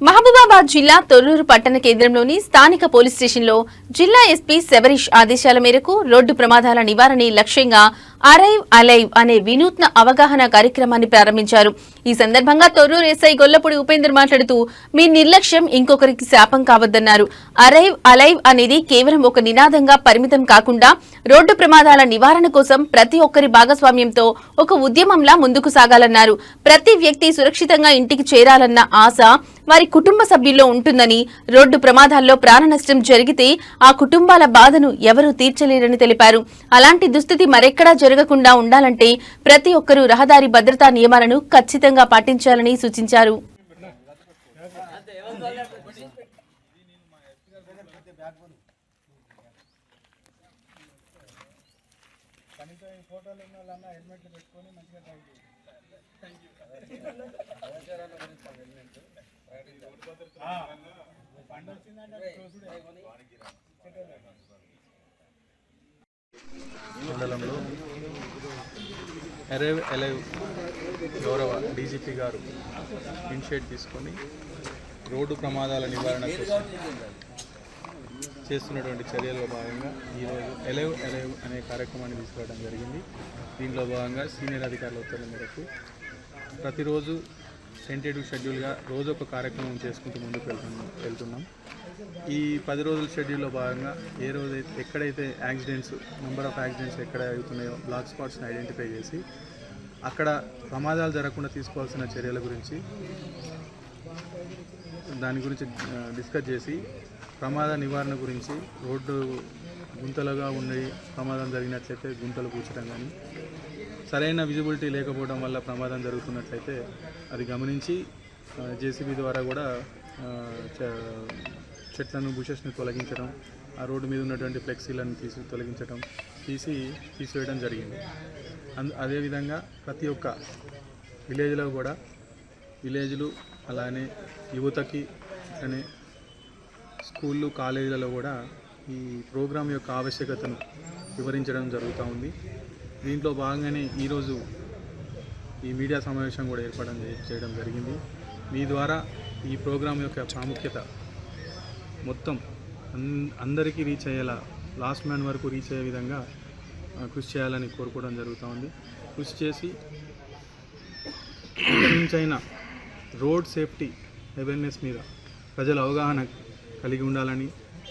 మహబూబాబాద్ జిల్లా తొర్రూరు పట్టణ కేంద్రంలోని స్థానిక పోలీస్ స్టేషన్లో జిల్లా ఎస్పీ శబరీష్ ఆదేశాల మేరకు రోడ్డు ప్రమాదాల నివారణే లక్ష్యంగా అరైవ్ అలైవ్ అనే వినూత్న అవగాహన కార్యక్రమాన్ని ప్రారంభించారు. ఈ సందర్భంగా తొర్రూరు ఎస్ఐ గొల్లపూడి ఉపేందర్ మాట్లాడుతూ మీ నిర్లక్ష్యం ఇంకొకరికి శాపం కావద్దన్నారు. అరైవ్ అలైవ్ అనేది కేవలం ఒక నినాదంగా పరిమితం కాకుండా రోడ్డు ప్రమాదాల నివారణ కోసం ప్రతి ఒక్కరి భాగస్వామ్యంతో ఒక ఉద్యమంలా ముందుకు సాగాలన్నారు. ప్రతి వ్యక్తి సురక్షితంగా ఇంటికి చేరాలన్న ఆశ వారి కుటుంబ సభ్యుల్లో ఉంటుందని, రోడ్డు ప్రమాదాల్లో ప్రాణ నష్టం జరిగితే ఆ కుటుంబాల బాధను ఎవరూ తీర్చలేరని తెలిపారు. అలాంటి దుస్థితి మరెక్కడా జరగకుండా ఉండాలంటే ప్రతి ఒక్కరూ రహదారి భద్రతా నియమాలను ఖచ్చితంగా పాటించాలని సూచించారు. మండలంలో అరైవ్ అలైవ్ గౌరవ డీజీపీ గారు ఇనిషియేట్ తీసుకొని రోడ్డు ప్రమాదాల నివారణ కోసం చేస్తున్నటువంటి చర్యల్లో భాగంగా ఈరోజు అలైవ్ అలైవ్ అనే కార్యక్రమాన్ని తీసుకురావడం జరిగింది. దీంట్లో భాగంగా సీనియర్ అధికారుల ఉత్తర్వుల మేరకు ప్రతిరోజు టెంటేటివ్ షెడ్యూల్గా రోజు ఒక కార్యక్రమం చేసుకుంటూ ముందుకు వెళ్తున్నాం. ఈ 10 రోజుల షెడ్యూల్లో భాగంగా ఏ రోజైతే ఎక్కడైతే యాక్సిడెంట్స్ నెంబర్ ఆఫ్ యాక్సిడెంట్స్ ఎక్కడ అవుతున్నాయో బ్లాక్ స్పాట్స్ని ఐడెంటిఫై చేసి అక్కడ ప్రమాదాలు జరగకుండా తీసుకోవాల్సిన చర్యల గురించి డిస్కస్ చేసి ప్రమాద నివారణ గురించి రోడ్డు గుంతలుగా ఉండి ప్రమాదం జరిగినట్లయితే గుంతలు పూడ్చడం కానీ, సరైన విజిబిలిటీ లేకపోవడం వల్ల ప్రమాదం జరుగుతున్నట్లయితే అది గమనించి జేసీబీ ద్వారా కూడా చెట్లను బుషెస్ని తొలగించడం, ఆ రోడ్డు మీద ఉన్నటువంటి ఫ్లెక్సీలను తీసివేయడం జరిగింది. అదేవిధంగా ప్రతి ఒక్క విలేజ్లో కూడా విలేజ్లు అలానే యువతకి అనే స్కూళ్ళు కాలేజీలలో కూడా ఈ ప్రోగ్రాం యొక్క ఆవశ్యకతను వివరించడం జరుగుతూ ఉంది. దీంట్లో భాగంగానే ఈరోజు ఈ మీడియా సమావేశం కూడా చేయడం జరిగింది. మీ ద్వారా ఈ ప్రోగ్రాం యొక్క ప్రాముఖ్యత మొత్తం అందరికీ రీచ్ అయ్యేలా, లాస్ట్ మ్యాన్ వరకు రీచ్ అయ్యే విధంగా కృషి చేయాలని కోరుకోవడం జరుగుతూ ఉంది. కృషి చేసి నుంచైనా రోడ్ సేఫ్టీ అవేర్నెస్ మీద ప్రజల అవగాహన కలిగి ఉండాలని,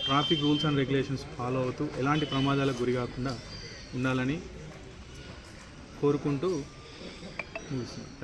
traffic rules and regulations follow అవుతూ ఎలాంటి ప్రమాదాలకు గురి కాకుండా ఉండాలని కోరుకుంటూ ముగిస్తున్నాను. Thank you.